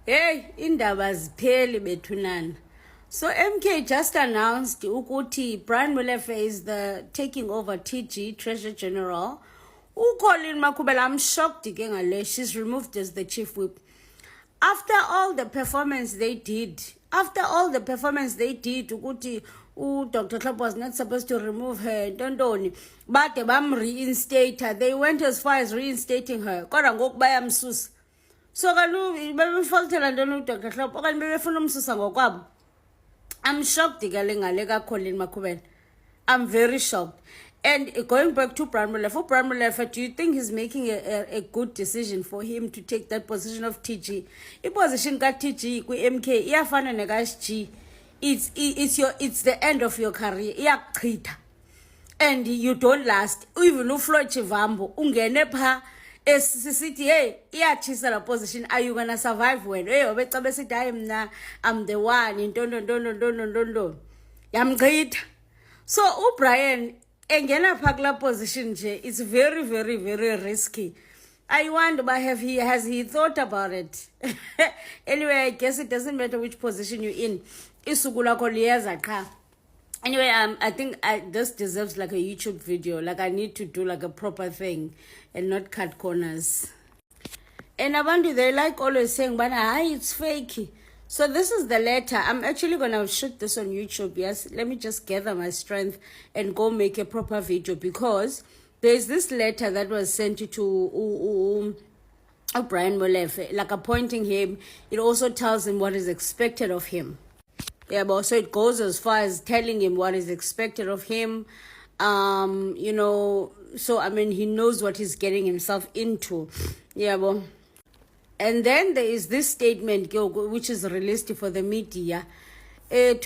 Hey, indaba zipheli bethunana. So MK just announced ukuthi Brian Molefe is the taking over TG, Treasurer General. Colleen Makhubele, I'm shocked again. She's removed as the chief whip. After all the performance they did, ukuthi Dr. Klopp was not supposed to remove her, don't but reinstate her. They went as far as reinstating her. Kodwa ngoku bayamsusa. So bebefalthela ntoni uDr. Klopp okanye bebefuna umsusa ngokwabo. I'm shocked ngale Colleen Makhubele. I'm very shocked. And going back to Brian Molefe, do you think he's making a good decision for him to take that position of TG? Position ka TG ku MK iyafana neka-G. It's the end of your career. Iyachitha. And you don't last. Even uFloyd Chivambo ungene pha esisithi hey iyachisa la position, are you gonna survive when hey obeca besithi I'm the one into yamchitha. So Brian engena pha kula position nje, it's very very very risky. I wonder, but has he thought about it? Anyway, I guess it doesn't matter which position you're in. Isuku lakho liyeza qha. Anyway, I think this deserves like a YouTube video. Like I need to do like a proper thing and not cut corners. And abantu, they like always saying, but it's fake. So this is the letter. I'm actually going to shoot this on YouTube. Yes, let me just gather my strength and go make a proper video, because there's this letter that was sent to Brian Molefe, like appointing him. It also tells him what is expected of him. Yeah, but also it goes as far as telling him what is expected of him. So I mean, he knows what he's getting himself into. Yeah, well. And then there is this statement which is released for the media. The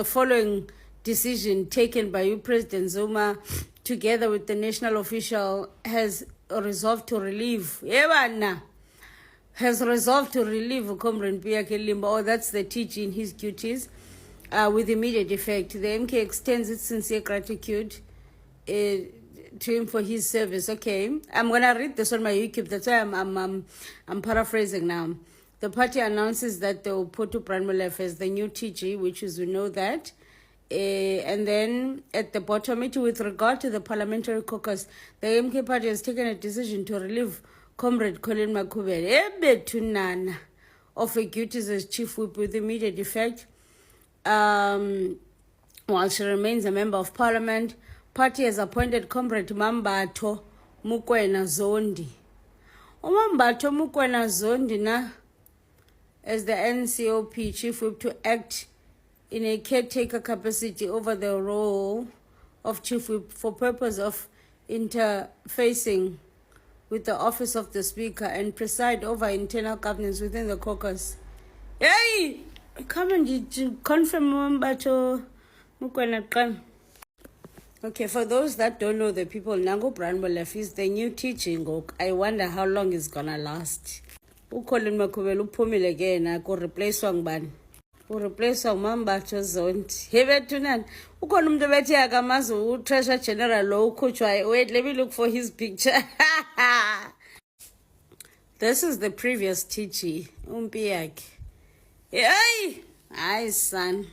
following decision taken by you, President Zuma, together with the national official, has resolved to relieve. Has resolved to relieve Comrade Piyake Limba, or that's the TG, in his duties with immediate effect. The MK extends its sincere gratitude to him for his service. Okay, I'm gonna read this on my YouTube. That's why I'm paraphrasing now. The party announces that they will put to Brian Molefe as the new TG, which is, we know that. And then at the bottom, with regard to the parliamentary caucus, the MK party has taken a decision to relieve Comrade Colleen Makhubele of her duties as chief whip with immediate effect, while she remains a member of parliament. Party has appointed Comrade Mambatho Mokoena Zondi. Mambatho Mokoena Zondi as the NCOP chief whip to act in a caretaker capacity over the role of chief whip for purpose of interfacing with the office of the speaker and preside over internal governance within the caucus. Hey, come and confirm Mambatho Mokoena. Okay, for those that don't know the people, Nango Brian Molefe is the new teaching. I wonder how long it's gonna last. Colleen Makhubele uphumile again, ko replace ngubani? Replace Mambatho Zondi. Hebethunan. Ukhona umuntu bethi akamazi uTreasurer General lo ukhutshwayo. Wait, let me look for his picture. This is the previous TG. Umpi yakhe. Hey, son.